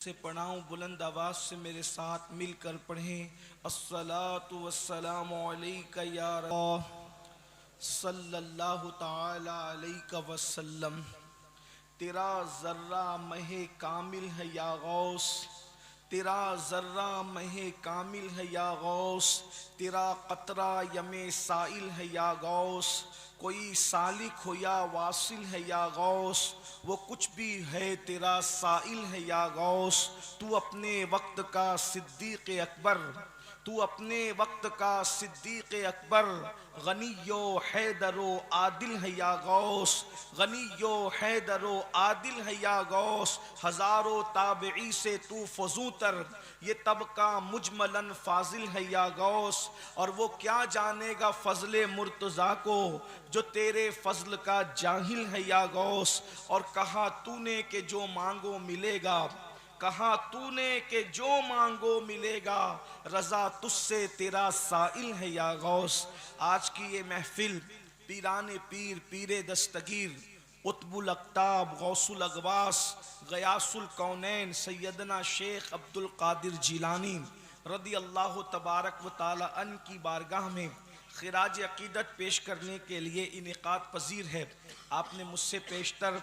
से पढ़ाऊँ, बुलंद आवाज से मेरे साथ मिलकर पढ़ें। अस्सलातु वस्सलामु अलैका या सल्लल्लाहु ताला अलैका वसल्लम। तेरा जर्रा महे कामिल है या गौस, तेरा जर्रा महे कामिल है या गौस, तेरा कतरा यमे साइल है या गौस। कोई सालिक हो या वासिल है या गौस, वो कुछ भी है तेरा साइल है या गौस। तू अपने वक्त का सिद्दीक़ अकबर, तू अपने वक्त का सिद्दीक़ अकबर। गनियो हैदरो आदिल है या गौस, गनियो हैदरो आदिल है या गौस। हजारों ताबई से तू फजूतर, ये तबका मुजमलन फाजिल है या गौस। और वो क्या जानेगा फजले मुर्तज़ा को, जो तेरे फजल का जाहिल है या गौस। और कहा तूने कि जो मांगो मिलेगा, कहा तूने कि जो मांगो मिलेगा, रजा तुझसे तेरा साइल है या गौस। आज की ये महफिल पीराने पीर, पीरे दस्तगीर, कुतुबुल अक्ताब, गौसुल अगवास, गयासुल कौनैन सैयदना शेख अब्दुल कादिर जिलानी रदी अल्लाह तबारक व तआला अन की बारगाह में खिराज अकीदत पेश करने के लिए इनेकाद पजीर है। आपने मुझसे पेशतर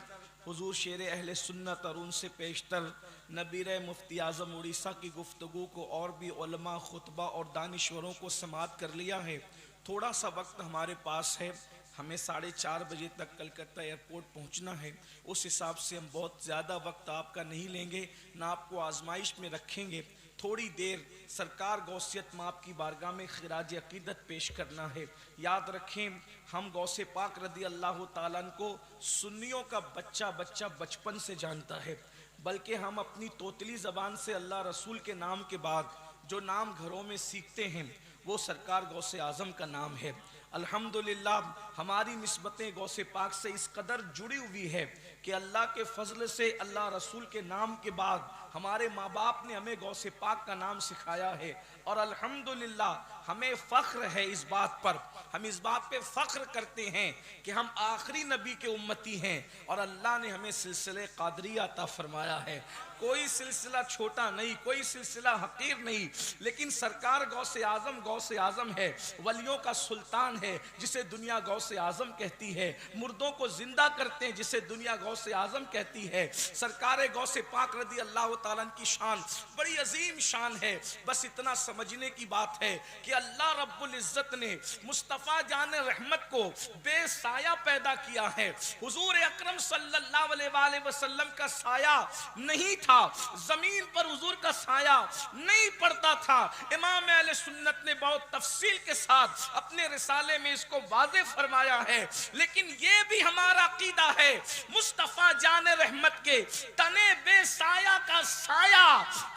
हुजूर शेर अहले सुन्नत और उनसे पेशतर नबीर मुफ्ती आज़म उड़ीसा की गुफ्तगू को और भी उलमा, खुतबा और दानिश्वरों को समात कर लिया है। थोड़ा सा वक्त हमारे पास है, हमें 4:30 बजे तक कलकत्ता एयरपोर्ट पहुंचना है। उस हिसाब से हम बहुत ज़्यादा वक्त आपका नहीं लेंगे, ना आपको आजमाइश में रखेंगे। थोड़ी देर सरकार गौसियत माप की बारगाह में खिराज अकीदत पेश करना है। याद रखें, हम गौसे पाक रदी अल्लाह ताला को सुन्नियों का बच्चा बच्चा बचपन से जानता है, बल्कि हम अपनी तोतली ज़बान से अल्लाह रसूल के नाम के बाद जो नाम घरों में सीखते हैं वो सरकार गौसे आज़म का नाम है। अल्हम्दुलिल्लाह हमारी निस्बतें गौसे पाक से इस कदर जुड़ी हुई है कि अल्लाह के फजल से अल्लाह रसूल के नाम के बाद हमारे माँ बाप ने हमें गौसे पाक का नाम सिखाया है। और अल्हम्दुलिल्लाह हमें फ़ख्र है इस बात पर, हम इस बात पे फ़ख्र करते हैं कि हम आखिरी नबी के उम्मती हैं और अल्लाह ने हमें सिलसिले क़ादरिया अता फरमाया है। कोई सिलसिला छोटा नहीं, कोई सिलसिला हकीर नहीं, लेकिन सरकार गौसे आज़म है, वलियों का सुल्तान है जिसे दुनिया गौसे आज़म कहती है। मुर्दों को जिंदा करते हैं जिसे दुनिया गौसे आज़म कहती है। सरकार गौसे पाक रदी अल्लाह ताला की शान बड़ी अजीम शान है। बस इतना समझने की बात है कि अल्लाह रब्बुल इज्जत ने मुस्तफ़ा जान रहमत को बेसाया पैदा किया है। हुजूर अकरम सल्लल्लाहु अलैहि वसल्लम का साया नहीं था, जमीन पर हुजूर का साया नहीं पड़ता था। इमाम अहले सुन्नत ने बहुत तफसील के साथ अपने रिसाले में इसको वाज़ेह फरमाया है। लेकिन ये भी हमारा अकीदा है, मुस्तफ़ा जान रहमत के तने बेसाया का साया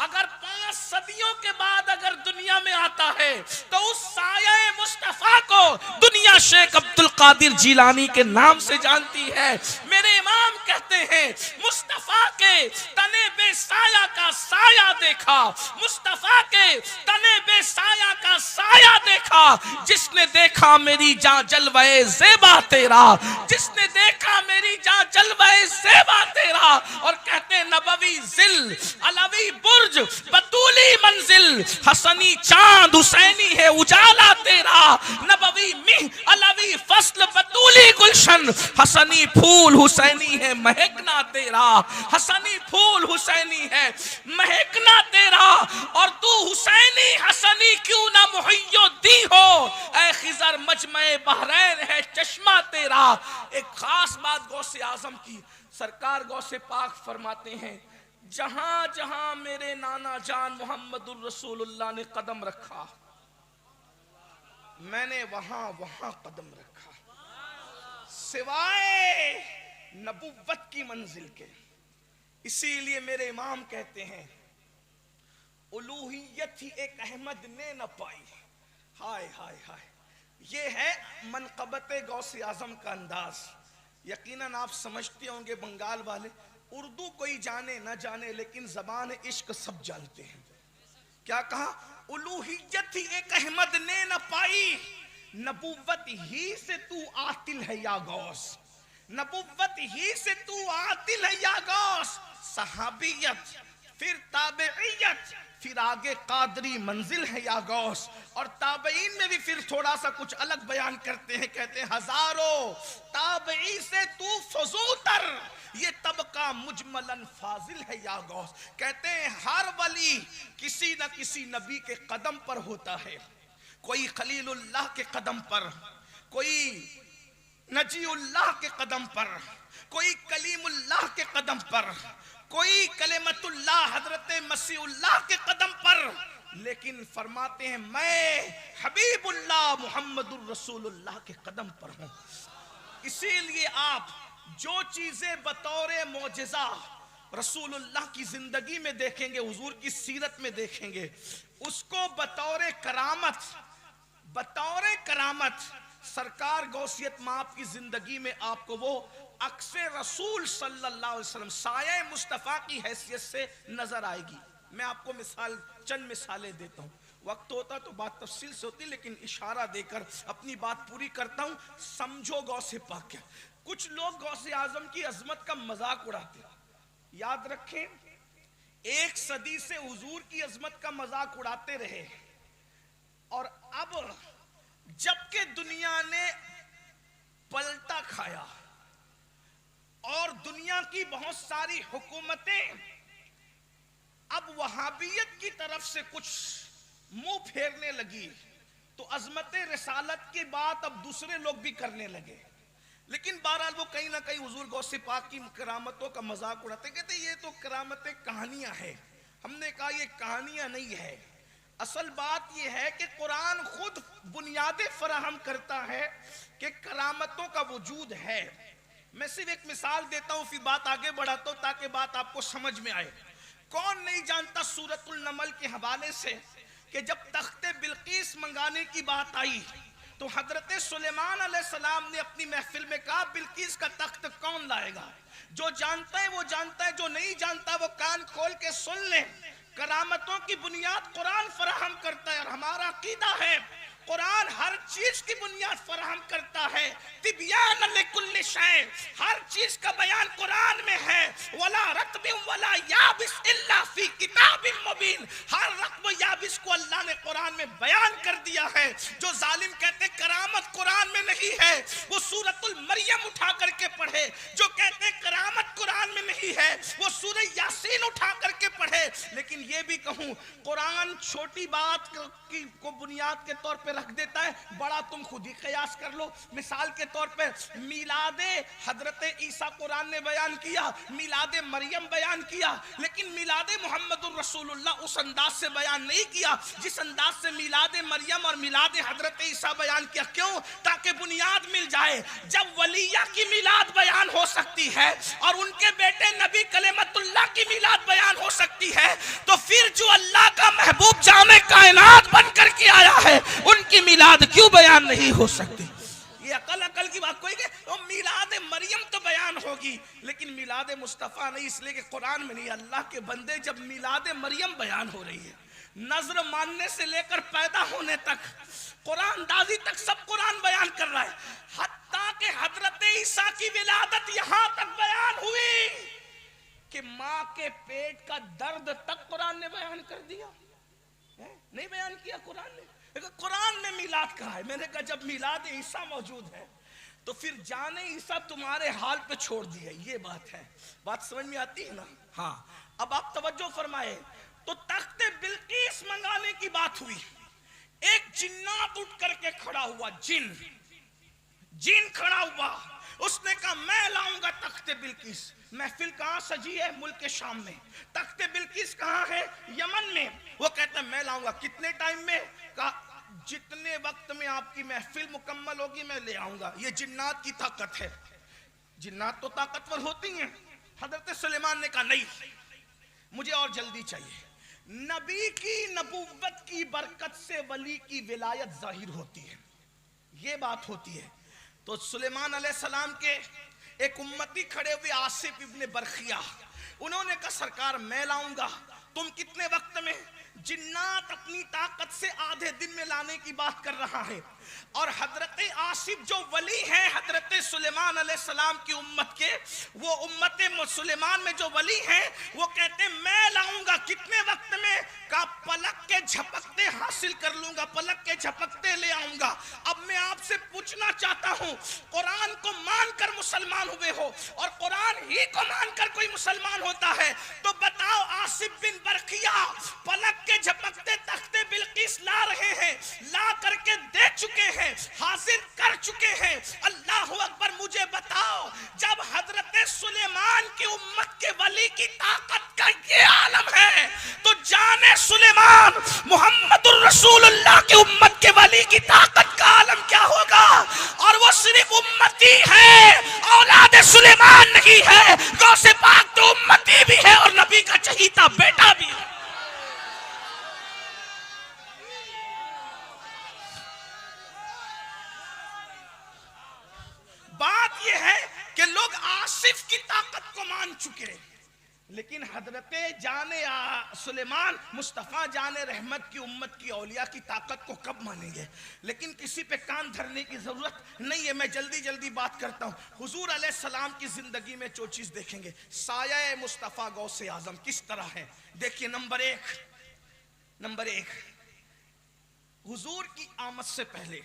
अगर 5 सदियों के बाद अगर दुनिया में आता है तो उस साया मुस्तफ़ा को दुनिया शेख अब्दुल कादिर जिलानी के नाम से जानती है। मेरे इमाम कहते हैं मुस्तफ़ा के तने बेसाया का साया देखा, मुस्तफ़ा के तने बेसाया का साया देखा। जिसने देखा मेरी जान जलवाए ज़ेबा तेरा, जिसने देखा मेरी जान जलवाए ज़ेबा तेरा। और कहते हैं नबवी जिल अलवी बुर्ज बतूली मंजिल, हसनी चांद हुसैनी है उजाला तेरा। नबवी मिह अलवी फसल बतूली गुलशन, हसनी फूल हुसैनी है महकना तेरा। हसनी फूल हुसैनी है महकना तेरा। और तू हुसैनी हसनी क्यों ना मुहय्युद्दीन हो, ऐ खिजर मजमे बहरैन है चश्मा तेरा। एक खास बात गौसे आजम की, सरकार गौसे पाक फरमाते हैं जहां जहां मेरे नाना जान मोहम्मदुर रसूलुल्लाह ने कदम रखा, मैंने वहां वहां कदम रखा, सिवाय नबुव्वत की मंजिल के। इसीलिए मेरे इमाम कहते हैं उलूहियत ही एक अहमद ने न पाई। हाय हाय हाय, ये है मनक़बत गौसे आज़म का अंदाज। यकीनन आप समझते होंगे बंगाल वाले, उर्दू कोई जाने न जाने लेकिन ज़बान इश्क सब जानते हैं। क्या कहा? उलूहियत ही एक अहमद ने न पाई, नबुव्वत ही से तू आतिल है या गौस, नबुव्वत ही से तू आतिल है या गौस। सहाबियत फिर ताबेइयत, फिर आगे कादरी मंजिल है या गौस। और ताबईन में भी फिर थोड़ा सा कुछ अलग बयान करते हैं, कहते हैं हजारों ताबई से तू फजूतर, ये तबका मुजमलन फाजिल है या गौस। कहते हैं हर वली किसी न किसी नबी के कदम पर होता है, कोई खलीलुल्लाह के कदम पर, कोई नजीउल्लाह के कदम पर, कोई कलीमुल्लाह के कदम पर, कोई कलेमतुल्लाह हजरत मसीहुल्लाह के कदम पर। लेकिन फरमाते हैं मैं हबीबुल्लाह मुहम्मदुर रसूलुल्लाह के कदम पर हूं। इसीलिए आप जो चीजें बतौरे मौजिजा रसूलुल्लाह की जिंदगी में देखेंगे, हुजूर की सीरत में देखेंगे, उसको बतौरे करामत सरकार गौसियत माप की जिंदगी में आपको वो अक्से रसूल सल्लल्लाहु अलैहि वसल्लम साये मुस्तफ़ा की हैसियत से नजर आएगी। मैं आपको चंद मिसालें देता हूँ, वक्त होता तो बात तफसील से होती, लेकिन इशारा देकर अपनी बात पूरी करता हूँ। समझो गौसे पाक क्या। कुछ लोग गौसे आजम की अजमत का मजाक उड़ाते, याद रखें 1 सदी से हुजूर की अजमत का मजाक उड़ाते रहे, और अब जबकि दुनिया ने पलटा खाया और दुनिया की बहुत सारी हुकूमतें अब वहाबियत की तरफ से कुछ मुंह फेरने लगी, तो अजमत रिसालत की बात अब दूसरे लोग भी करने लगे। लेकिन बहरहाल वो कहीं ना कहीं हुजूर गौसे पाक की करामतों का मजाक उड़ाते, कहते ये तो करामतें कहानियां हैं। हमने कहा ये कहानियां नहीं है, असल बात यह है कि कुरान खुद बुनियादें फराहम करता है कि करामतों का वजूद है। मैं सिर्फ एक मिसाल देता हूं, फिर बात आगे बढ़ाता हूं ताकि बात आपको समझ में आए। कौन नहीं जानता सूरतुल नमल के हवाले से कि जब तख्ते बिल्कीस मंगाने की बात आई तो हजरत सुलेमान अलैहिस्सलाम ने अपनी महफिल में कहा बिल्कीस का तख्त कौन लाएगा। जो जानता है वो जानता है, जो नहीं जानता वो कान खोल के सुन ले। करामतों की बुनियाद कुरान फराहम करता है, और हमारा अकीदा है कुरान हर चीज की बुनियाद फराहम करता है। तिब्यान लिकुल्लि शै, हर चीज का बयान कुरान में है। वला रत्बिन वला याबिस इल्ला फी किताबिन मुबीन, हर रत्ब याबिस को अल्लाह ने कुरान में बयान कर दिया है। जो जालिम कहते करामत कुरान में नहीं है, वो सूरतुल मरियम उठा करके पढ़े। जो कहते करामत कुरान में नहीं है, वो सूरह यासीन उठा करके पढ़े। लेकिन ये भी कहूं, कुरान छोटी बात को बुनियाद के तौर पे रख देता है, बड़ा तुम खुद ही कयास कर लो। मिसाल के तौर पे मिलादे हजरत ईसा कुरान ने बयान किया, मिलादे मरियम बयान किया, लेकिन मिलादे मुहम्मदुर रसूलुल्लाह उस अंदाज से बयान नहीं किया जिस अंदाज से मिलादे मरियम और मिलादे हजरत ईसा बयान किया। क्यों? ताकि बुनियाद मिल जाए। जब वलिया की मिलाद बयान हो सकती है और उनके बेटे नबी कलेमतुल्लाह की मिलाद बयान हो सकती है, तो फिर जो अल्लाह का महबूब जामे कायनात बन करके आया है उनकी मिलाद क्यों बयान नहीं हो सकती? ये अकल की बात कोई तो मिलाद मरियम तो बयान होगी, लेकिन मिलाद मुस्तफ़ा नहीं, इसलिए कि कुरान में नहीं। अल्लाह के बंदे जब मिलाद मरियम बयान हो रही है, नजर मानने से लेकर पैदा होने तक, कुरान दाजी तक सब कुरान बयान कर रहा है। हत्ता के हजरत ईसा की विलादत यहां तक बयान हुई कि माँ के पेट का दर्द तक कुरान ने बयान कर दिया। नहीं बयान किया कुरान ने? कुरान में मिलाद कहा है। मैंने कहा जब मिलाद ईसा मौजूद है तो फिर जाने ईसा तुम्हारे हाल पे छोड़ दिया। ये बात है, बात समझ में आती है ना? हाँ, अब आप तवज्जो फरमाए। तो तख्ते बिल्कीस मंगाने की बात हुई, एक जिन्नात उठ करके खड़ा हुआ, जिन खड़ा हुआ, उसने कहा मैं लाऊंगा तख्ते बिल्कीस। महफिल कहां सजी है? मुल्क शाम में। तख्ते बिल्कीस कहां है? यमन में। वो कहता है मैं लाऊंगा। कितने टाइम में? कहा जितने वक्त में आपकी महफिल मुकम्मल होगी मैं ले आऊंगा। ये जिन्नात की ताकत है। जिन्नात तो ताकतवर होती हैं। हजरत सुलेमान ने कहा नहीं, मुझे और जल्दी चाहिए। नबी की नबूवत की बरकत से वली की विलायत जाहिर होती है, ये बात होती है। तो सुलेमान अलैहिस्सलाम के एक उम्मती खड़े हुए आसिफ इब्ने बरखिया, उन्होंने कहा सरकार मैं लाऊंगा। तुम कितने वक्त में? जिन्नात अपनी ताकत से आधे दिन में लाने की बात कर रहा है। और हजरत आसिफ जो वली हैं हजरत सुलेमान अलैहिस्सलाम की उम्मत के, वो उम्मत सुलेमान में जो वली हैं वो कहते हैं मैं लाऊंगा कितने वक्त में, का पलक के झपकते हासिल कर लूंगा, पलक के झपकते ले आऊंगा। अब मैं आपसे पूछना चाहता हूं, कुरान को मानकर मुसलमान हुए हो और कुरान ही को मानकर कोई मुसलमान होता है तो बताओ, आसिफ बिन बरखिया पलक के झपकते तख्ते बिल्किस ला रहे हैं, ला करके दे चुके हैं, हासिल कर चुके हैं। अल्लाह अकबर। मुझे बताओ, जब हजरत सुलेमान की उम्मत के वली की ताकत का ये आलम है तो जाने सुलेमान मुहम्मदुर रसूलुल्लाह की उम्मत के वली की ताकत का आलम क्या होगा। और वो सिर्फ उम्मती है, औलाद सुलेमान नहीं है, गौसे पाक तो उम्मती भी है और नबी का चहीता बेटा भी है। बात यह है कि लोग आसिफ की ताकत को मान चुके, लेकिन हजरत जाने सुलेमान मुस्तफ़ा जाने रहमत की उम्मत की औलिया की ताकत को कब मानेंगे। लेकिन किसी पे कान धरने की जरूरत नहीं है, मैं जल्दी जल्दी बात करता हूँ। हुजूर अलैहिस्सलाम की जिंदगी में जो चीज देखेंगे, साया मुस्तफ़ा गौसे आजम किस तरह है। देखिए, नंबर एक, हुजूर की आमद से पहले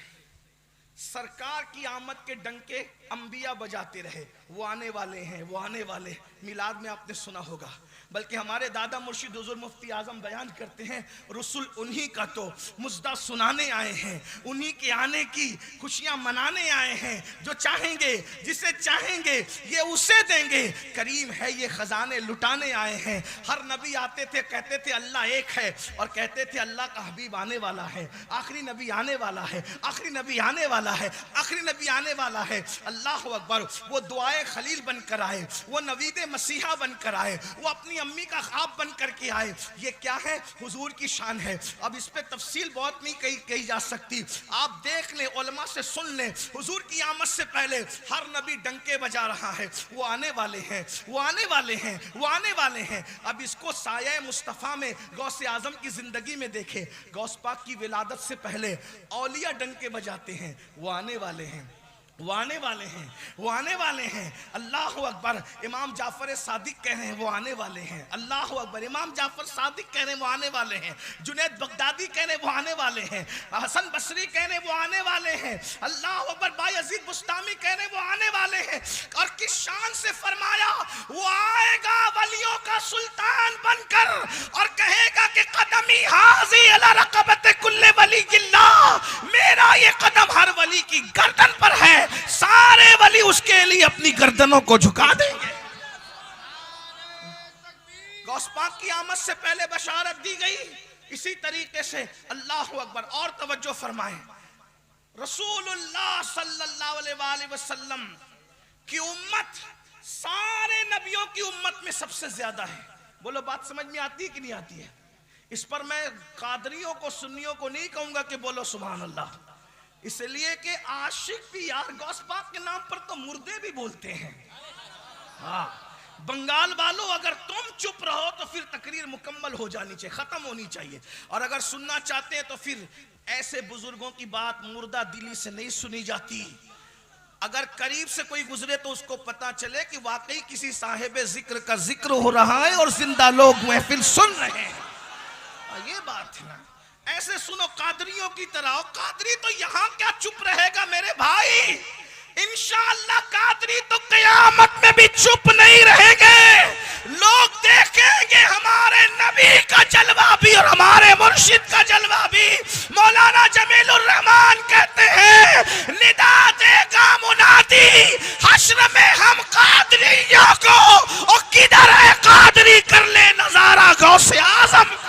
सरकार की आमद के डंके अंबिया बजाते रहे, वो आने वाले हैं, वो आने वाले। मिलाद में आपने सुना होगा, बल्कि हमारे दादा मुर्शिद हुजूर मुफ्ती आजम बयान करते हैं, रसूल उन्हीं का तो मुजदा सुनाने आए हैं, उन्हीं के आने की खुशियां मनाने आए हैं। जो चाहेंगे, जिसे चाहेंगे ये उसे देंगे, करीम है ये खजाने लुटाने आए हैं। हर नबी आते थे, कहते थे अल्लाह एक है, और कहते थे अल्लाह का हबीब आने वाला है, आखिरी नबी आने वाला है, आखिरी नबी आने वाला है, आखिरी नबी आने वाला है। अल्लाह अकबर। वो दुआए खलील बनकर आए, वो नवीदे मसीहा बनकर आए, वो अपनी अम्मी का ख्वाब बन करके आए। ये क्या है? हुजूर की शान है। अब इस पे तफसील बहुत नहीं कही जा सकती, आप देख लें, उलमा से सुन लें। हुजूर की आमद से पहले हर नबी डंके बजा रहा है, वो आने वाले हैं, वो आने वाले हैं, वो आने वाले हैं। अब इसको साया मुस्तफ़ा में गौसे आजम की जिंदगी में देखे। गौस पाक की विलादत से पहले औलिया डंके बजाते हैं, वो आने वाले हैं, वो आने वाले हैं, वो आने वाले हैं। अल्लाह अकबर। इमाम जाफर सादिक कह रहे हैं वो आने वाले हैं। अल्लाह अकबर। इमाम जाफर सादिक कह रहे हैं वो आने वाले हैं। जुनैद बगदादी कह रहे हैं वो आने वाले हैं। हसन बसरी कह रहे हैं वो आने वाले हैं। अल्लाह अकबर। बायजीद बुस्तामी कह रहे हैं वो आने वाले हैं। और किस शान से फरमाया, वो आएगा वलियों का सुल्तान बनकर और कहेगा कि कदमी हाजी अला रक़बत कुल्ले वलीयिल्लाह, मेरा ये कदम हर वली की गर्दन पर है, सारे वली उसके लिए अपनी गर्दनों को झुका देंगे। गौस पाक की आमद से पहले बशारत दी गई। इसी तरीके से अल्लाह अकबर। और तवज्जो फरमाएं, रसूलुल्लाह सल्लल्लाहु अलैहि वसल्लम की उम्मत सारे नबियों की उम्मत में सबसे ज्यादा है। बोलो, बात समझ में आती है कि नहीं आती है? इस पर मैं कादरियों को, सुन्नियों को नहीं कहूंगा कि बोलो सुभान अल्लाह, इसलिए कि आशिक भी यार गौस पाक के नाम पर तो मुर्दे भी बोलते हैं। हाँ, बंगाल वालों, अगर तुम चुप रहो तो फिर तकरीर मुकम्मल हो जानी चाहिए, खत्म होनी चाहिए। और अगर सुनना चाहते हैं तो फिर ऐसे बुजुर्गों की बात मुर्दा दिली से नहीं सुनी जाती। अगर करीब से कोई गुजरे तो उसको पता चले कि वाकई किसी साहिब जिक्र का जिक्र हो रहा है और जिंदा लोग महफिल सुन रहे हैं। ये बात है ना, ऐसे सुनो कादरियों की तरह। कादरी तो यहाँ क्या चुप रहेगा मेरे भाई, इंशाअल्लाह कादरी तो कयामत में भी चुप नहीं रहेंगे। लोग देखेंगे हमारे नबी का जलवा भी और हमारे मुर्शिद का जलवा भी। मौलाना जमीलुर रहमान कहते हैं, निदा देगा मुनादी हश्र में हम कादरियों को, और किधर है कादरी कर ले नजारा गौसे आजम।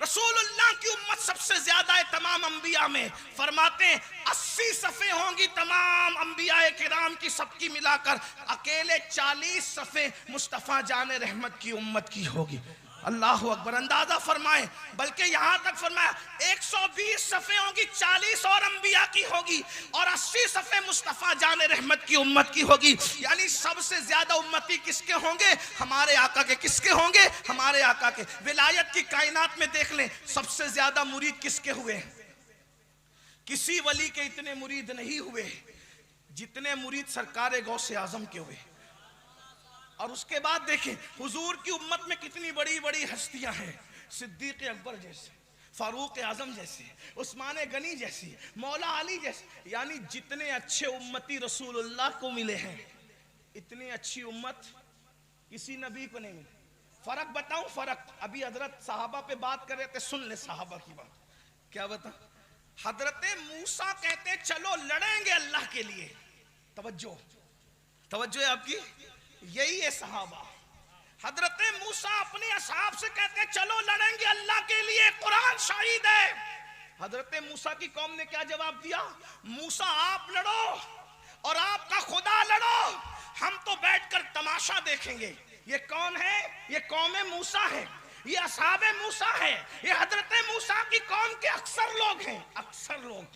रसूलुल्लाह की उम्मत सबसे सबसे ज्यादा है तमाम अंबिया में। फरमाते हैं 80 सफ़े होंगी तमाम अंबिया किराम की सबकी मिलाकर, अकेले 40 सफ़े मुस्तफ़ा जान रहमत की उम्मत की होगी। अल्लाह अकबर। अंदाजा फरमाए, बल्कि यहां तक फरमाया 120 सफ़े होंगी, 40 और अंबिया की होगी और 80 सफ़े मुस्तफ़ा जान रहमत की उम्मत की होगी। यानी सबसे ज्यादा उम्मती किसके होंगे? हमारे आका के। किसके होंगे? हमारे आका के। विलायत की कायनात में देख लें, सबसे ज्यादा मुरीद किसके हुए? किसी वली के इतने मुरीद नहीं हुए जितने मुरीद सरकार गौसे आजम के हुए। और उसके बाद देखें हुजूर की उम्मत में कितनी बड़ी बड़ी हस्तियां हैं, सिद्दीक अकबर जैसे, फारूक आजम जैसे, उस्मान गनी जैसी, मौला अली जैसे। यानी जितने अच्छे उम्मती रसूलुल्लाह को मिले हैं, इतनी अच्छी उम्मत किसी नबी को नहीं मिली। फर्क बताऊं? फर्क अभी हजरत साहबा पे बात कर रहे थे, सुन ले साहबा की बात। क्या बता? हजरत मूसा कहते चलो लड़ेंगे अल्लाह के लिए। तवज्जो तवज्जो है आपकी, यही है सहाबा। हजरत मूसा अपने असहाब से कहते चलो लड़ेंगे अल्लाह के लिए, कुरान शाहिद है। हजरत मूसा की कौम ने क्या जवाब दिया? मूसा आप लड़ो और आपका खुदा लड़ो, हम तो बैठकर तमाशा देखेंगे। ये कौन है? ये कौम मूसा है, ये असहाबे मूसा है, ये हजरत मूसा की कौम के अक्सर लोग हैं, अक्सर लोग।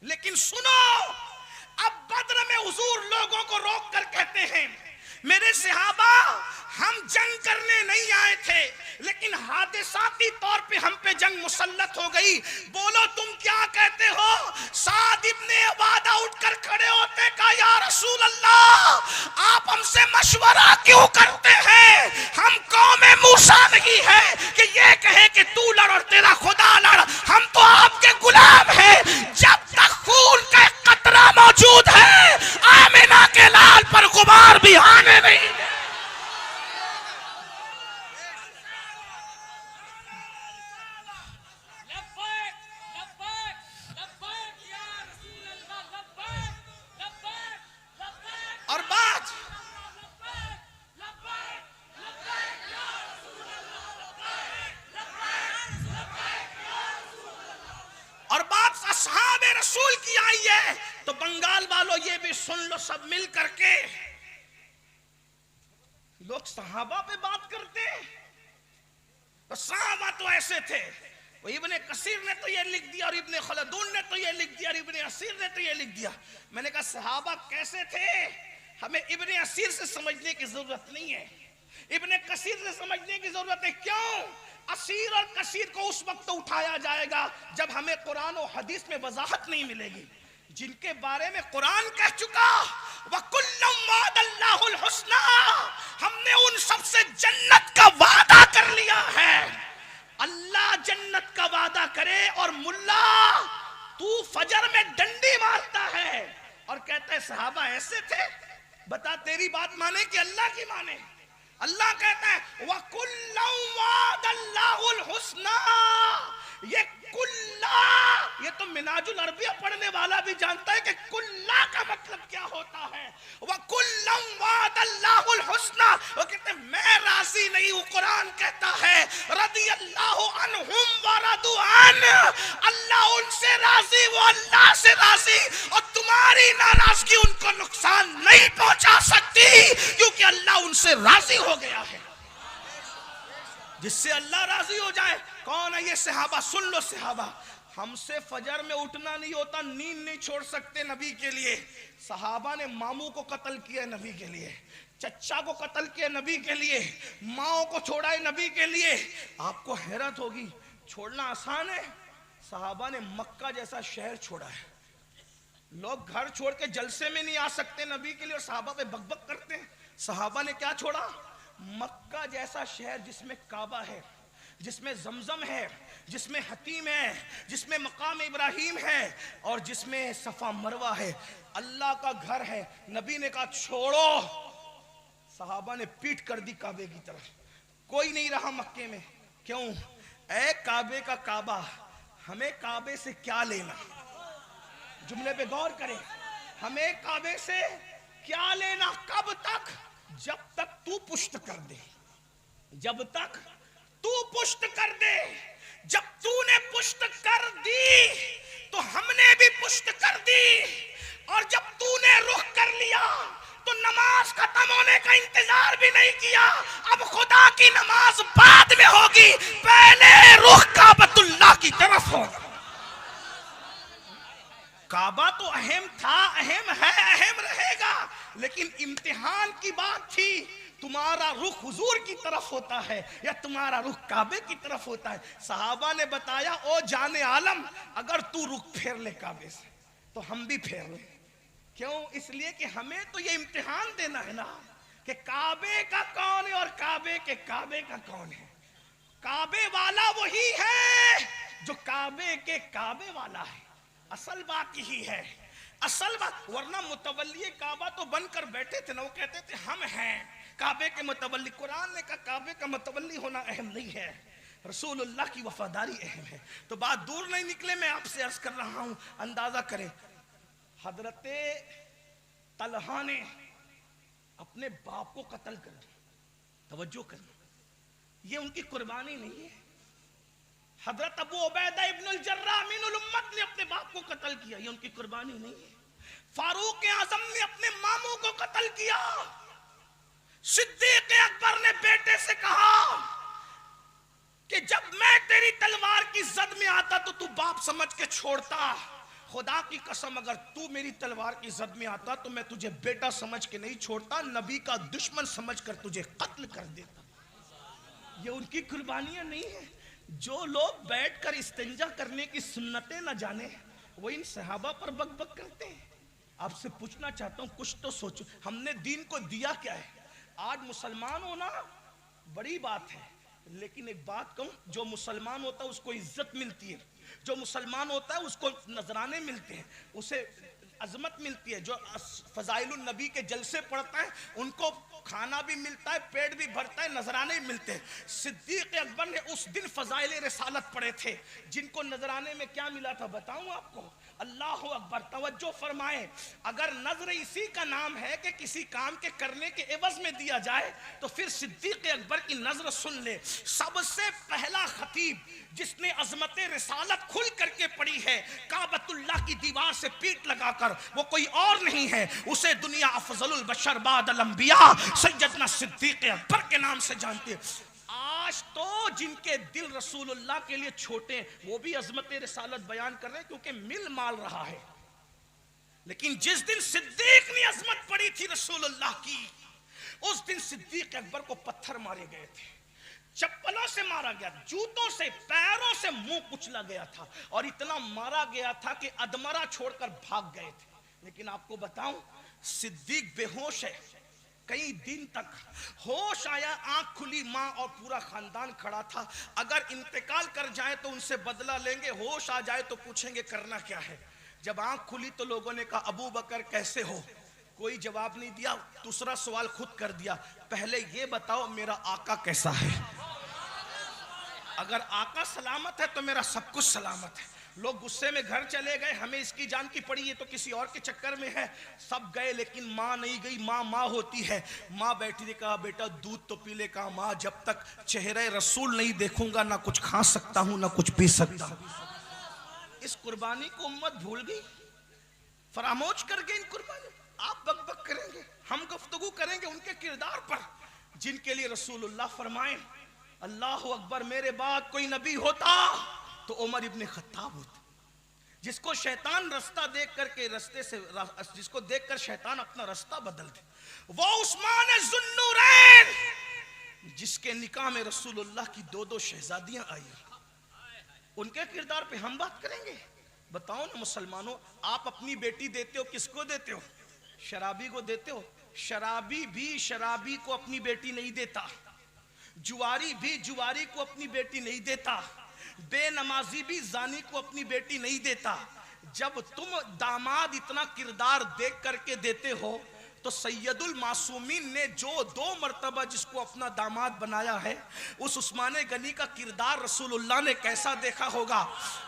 लेकिन सुनो, अब बद्र में हुजूर लोगों को रोक कर कहते हैं मेरे सहाबा, हम जंग करने नहीं आए थे, लेकिन हादिसाती तौर पे हम पे जंग मुसल्लत हो गई। बोलो तुम क्या कहते हो? साद इब्ने उबादा उठकर खड़े होते, कहा या रसूल अल्लाह आप हमसे मशवरा क्यों करते हैं? हम कौम मूसा नहीं है कि ये कहे कि तू लड़ और तेरा खुदा लड़, हम तो आपके गुलाम हैं। जब तक खून का कतरा मौजूद है, आमिना के लाल पर गुबार भी आने नहीं। और बात असहाबे रसूल की आई है, तो बंगाल वालों ये भी सुन लो सब मिल करके। लोग सहाबा पे बात करते हैं, तो सहाबा तो ऐसे थे। वो इब्ने कसीर ने तो ये लिख दिया और इब्ने खलदून ने तो ये लिख दिया और इब्ने असीर ने तो ये लिख दिया। मैंने कहा सहाबा कैसे थे हमें इब्ने असीर से समझने की जरूरत नहीं है, इब्ने कसीर से समझने की जरूरत है। क्यों? असीर और कसीर को उस वक्त तो उठाया जाएगा जब हमें कुरान और हदीस में वजाहत नहीं मिलेगी। जिनके बारे में कुरान कह चुका वकुल्लुम वादल्लाहुल हुस्ना, हमने उन सबसे जन्नत का वादा कर लिया है। अल्लाह जन्नत का वादा करे और मुल्ला तू फजर में डंडी मारता है और कहता है सहाबा ऐसे थे। बता तेरी बात माने कि अल्लाह की माने? अल्लाह कहता है वकुल्लुम वादल्लाहुल हुस्ना, ये कुल्ला, ये तो मिनाजुल अरबिया पढ़ने वाला भी जानता है कि कुल्ला का मतलब क्या होता है। वकुल्लुम वादल्लाहुल हुस्ना, वो कहते हैं मैं राजी नहीं हूं, कुरान कहता है रदियल्लाहु अन्हुम व रदू अन, अल्लाह उनसे राजी, वो अल्लाह से राजी, और तुम्हारी नाराजगी उनको नुकसान नहीं पहुंचा सकती क्योंकि अल्लाह उनसे राजी हो गया है। जिससे अल्लाह राजी हो जाए कौन है? ये सहाबा। सुन लो सहाबा, हमसे फजर में उठना नहीं होता, नींद नहीं छोड़ सकते नबी के लिए। सहाबा ने मामू को कत्ल किया नबी के लिए, चच्चा को कत्ल किया नबी के लिए, माओ को छोड़ा है नबी के लिए। आपको हैरत होगी, छोड़ना आसान है, सहाबा ने मक्का जैसा शहर छोड़ा है। लोग घर छोड़ के जलसे में नहीं आ सकते नबी के लिए और सहाबा पे बकबक करते हैं। सहाबा ने क्या छोड़ा? मक्का जैसा शहर जिसमें काबा है, जिसमें जमजम है, जिसमें हतीम है, जिसमें मकाम इब्राहिम है और जिसमें सफा मरवा है, अल्लाह का घर है। नबी ने कहा छोड़ो, सहाबा ने पीठ कर दी काबे की तरफ। कोई नहीं रहा मक्के में। क्यों? ऐ काबे का काबा, हमें काबे से क्या लेना? जुमले पे गौर करें, हमें काबे से क्या लेना? कब तक? जब तक तू पुष्ट कर दे, जब तक तू पुष्ट कर दे, जब तूने पुष्ट कर दी तो हमने भी पुष्ट कर दी, और जब तूने रुख कर लिया तो नमाज खत्म होने का इंतजार भी नहीं किया। अब खुदा की नमाज बाद में होगी, पहले रुख काबतुल्लाह की तरफ होगा। काबा तो अहम था, अहम है, अहम रहेगा, लेकिन इम्तिहान की बात थी, तुम्हारा रुख हुजूर की तरफ होता है या तुम्हारा रुख काबे की तरफ होता है। सहाबा ने बताया, ओ जाने आलम, अगर तू रुख फेर ले काबे से तो हम भी फेर ले। क्यों? इसलिए कि हमें तो ये इम्तिहान देना है ना कि काबे का कौन है और काबे के काबे का कौन है। काबे वाला वही है जो काबे के काबे वाला है। असल बात यही है, असल बात। वरना मुतवल्ली काबा तो बनकर बैठे थे ना, वो कहते थे हम हैं काबे के मुतवल्ली। कुरान ने कहा काबे का मुतवल्ली होना अहम नहीं है, रसूलुल्लाह की वफादारी अहम है। तो बात दूर नहीं निकले, मैं आपसे अर्ज कर रहा हूं, अंदाजा करें, हजरते तलहा ने अपने बाप को कत्ल कर दिया। तवज्जो करना, ये उनकी कुर्बानी नहीं है। हजरत अबू उबैदा इब्नुल जर्राह अमीनुल उम्मत ने अपने बाप को कत्ल किया, ये उनकी कुर्बानी नहीं है। फारूक आजम ने अपने मामू को कत्ल किया। सिद्दीक अकबर ने बेटे से कहा कि जब मैं तेरी तलवार की जद में आता तो तू बाप समझ के छोड़ता, खुदा की कसम अगर तू मेरी तलवार की जद में आता तो मैं तुझे बेटा समझ के नहीं छोड़ता, नबी का दुश्मन समझ कर तुझे कत्ल कर देता। ये उनकी कुर्बानियां नहीं है। जो लोग बैठकर इस्तिंजा करने की सुन्नतें न जाने वो इन सहाबा पर बकबक करते हैं। आपसे पूछना चाहता हूं, कुछ तो सोचो, हमने दीन को दिया क्या है? आज मुसलमान होना बड़ी बात है, लेकिन एक बात कहूं, जो मुसलमान होता है उसको इज्जत मिलती है, जो मुसलमान होता है उसको नजराने मिलते हैं, उसे अजमत मिलती है। जो फजाइलुन नबी के जलसे पढ़ता है उनको खाना भी मिलता है, पेट भी भरता है, नजराने मिलते हैं। सिद्दीक अकबर ने उस दिन फजाइल रिसालत पढ़े थे, जिनको नजराने में क्या मिला था बताऊं आपको? अल्लाह अकबर, तवज्जो फरमाए। अगर नजर इसी का नाम है कि किसी काम के करने के एवज में दिया जाए तो फिर सिद्दीक अकबर की नजर सुन ले। सबसे पहला खतीब जिसने अजमत रिसालत खुल करके पढ़ी है काबतुल्लाह की दीवार से पीठ लगाकर, वो कोई और नहीं है, उसे दुनिया अफजलुल बशर बादल अंबिया सैयदना सिद्दीक अकबर के नाम से जानती है। आज तो जिनके दिल रसूलुल्लाह के लिए छोटे वो भी अजमत रिसालत बयान कर रहे हैं क्योंकि मिल माल रहा है। लेकिन जिस दिन सिद्दीक ने अजमत पड़ी थी रसूलुल्लाह की, उस दिन सिद्दीक अकबर को पत्थर मारे गए थे, चप्पलों से मारा गया, जूतों से, पैरों से मुंह कुचला गया था, और इतना मारा गया था कि अधमरा छोड़कर भाग गए थे। लेकिन आपको बताऊं, सिद्दीक बेहोश है, कई दिन तक होश आया, आंख खुली, मां और पूरा खानदान खड़ा था। अगर इंतकाल कर जाए तो उनसे बदला लेंगे, होश आ जाए तो पूछेंगे करना क्या है। जब आंख खुली तो लोगों ने कहा अबू बकर कैसे हो? कोई जवाब नहीं दिया। दूसरा सवाल खुद कर दिया, पहले ये बताओ मेरा आका कैसा है? अगर आका सलामत है तो मेरा सब कुछ सलामत है। लोग गुस्से में घर चले गए, हमें इसकी जान की पड़ी, ये तो किसी और के चक्कर में है। सब गए लेकिन माँ नहीं गई। माँ होती है। माँ बैठी ने कहा बेटा दूध तो पी ले। कहा माँ जब तक चेहरे रसूल नहीं देखूंगा ना कुछ खा सकता हूँ ना कुछ पी सकता हूँ। इस कुर्बानी को उम्मत भूल गई, फरामोश कर गई इन कुर्बानी। आप बकबक करेंगे, हम गुफ्तगू करेंगे उनके किरदार पर जिनके लिए रसूलुल्लाह फरमाए अल्लाह अकबर, मेरे बाद कोई नबी होता तो उमर इब्ने खत्ताब होता, जिसको शैतान रास्ता देख करके रास्ते से, जिसको देखकर शैतान अपना रास्ता बदल दे, वो उस्मान ज़ुन्नूरैन जिसके निकाह में रसूलुल्लाह की दो शहजादियां आई, उनके किरदार पे हम बात करेंगे। बताओ ना मुसलमानों, आप अपनी बेटी देते हो, किसको देते हो? शराबी को देते हो। शराबी भी शराबी को अपनी बेटी नहीं देता, जुआरी भी जुआरी को अपनी बेटी नहीं देता, बेनमाजी भी जानी को अपनी बेटी नहीं देता। जब तुम दामाद इतना किरदार देख करके देते हो तो सैयदुल मासूमीन ने जो 2 मर्तबा जिसको अपना दामाद बनाया है, उस उस्माने गनी का किरदार रसूलुल्लाह ने कैसा देखा होगा।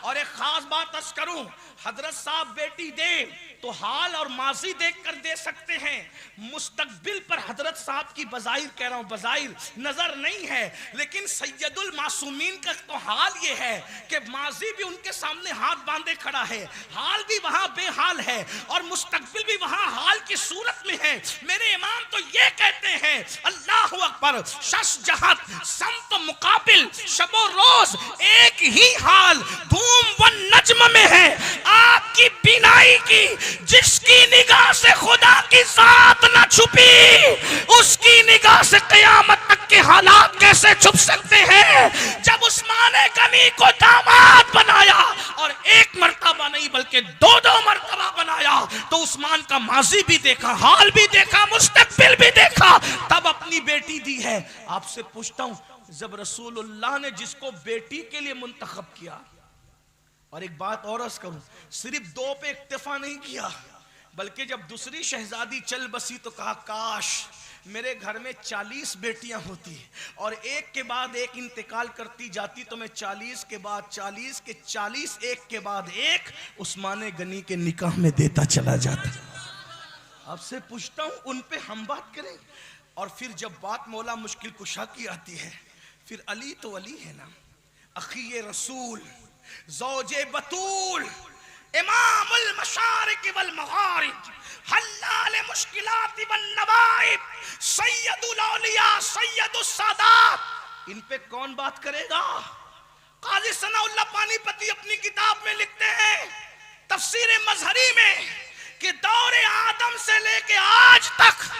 और एक खास बात अर्ज करूं, हजरत साहब बेटी दे तो हाल और माजी देखकर दे सकते हैं, मुस्तकबिल पर हजरत साहब की बज़ाहिर कह रहा हूं, बज़ाहिर नजर नहीं है, लेकिन सैयदुल मासूमीन का तो हाल ये है कि माजी भी उनके सामने हाथ बांधे खड़ा है, हाल भी वहां बेहाल है और मुस्तकबिल भी वहां हाल की सूरत में है। मेरे इमाम तो ये कहते हैं अल्लाह अकबर, शश जहत संत मुकाबिल शबो रोज एक ही हाल, धूम व नज्म में है आपकी बिनाई की, जिसकी निगाह से खुदा की जात न छुपी उसकी निगाह से कयामत तक के हालात कैसे छुप सकते हैं। जब उस्माने गनी को दामाद बनाया और एक मर्तबा नहीं बल्कि दो मर्तबा बनाया, तो उस्मान का माजी भी देखा, हाल भी देखा, मुस्तकबिल भी देखा, तब अपनी बेटी दी है। आपसे पूछता हूं, जब रसूलुल्लाह ने जिसको बेटी के लिए मुंतखब किया, और एक बात और अर्ज करूं, सिर्फ दो पे इक्तिफा नहीं किया, बल्कि जब दूसरी शहजादी चल बसी तो कहा काश मेरे घर में 40 बेटियां होती और एक के बाद एक इंतकाल करती जाती तो मैं 40 के बाद 40 के 40 एक के बाद एक उस्माने गनी के निकाह में देता चला जाता। आपसे पूछता हूं, उन पे हम बात करें। और फिर जब बात मौला मुश्किल कुशा की आती है, फिर अली तो अली है ना, अखी रसूल, ज़ौजे बतूल, इमामुल मशारिक वल मगारिब, हल्लाल मुश्किलात वन नवाइब, सैयदुल औलिया सैयदुस सादात, इन पे कौन बात करेगा? काजी सनाउल्लाह पानीपती अपनी किताब में लिखते हैं तफसीर मजहरी में कि दौरे आदम से लेके आज तक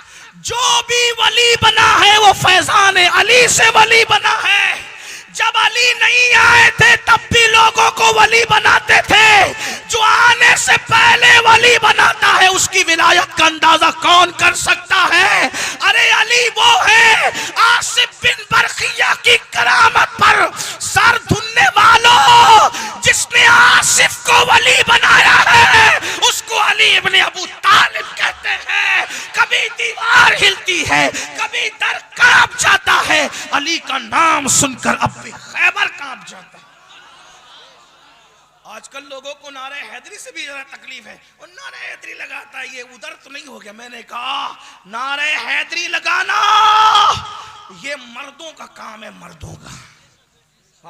जो भी वली बना है वो फैजान अली से वली बना है। जब अली नहीं आए थे तब भी लोगों को वली बनाते थे, जो आने से पहले वली बनाता है उसकी विलायत का अंदाजा कौन कर सकता है? अरे अली वो है आसिफ बिन बरखिया की करामत पर सर धुनने वालों, जिसने आसिफ को वली बनाया है उसको अली इब्ने अबू तालिब कहते हैं। कभी दीवार हिलती है, कभी दर कांप जाता है, अली का नाम सुनकर अब भी खैबर कांप जाता है। आजकल लोगों को नारे हैदरी से भी ज्यादा तकलीफ है, और नारे हैदरी लगाता है, ये उधर तो नहीं हो गया। मैंने कहा नारे हैदरी लगाना ये मर्दों का काम है, मर्दों का।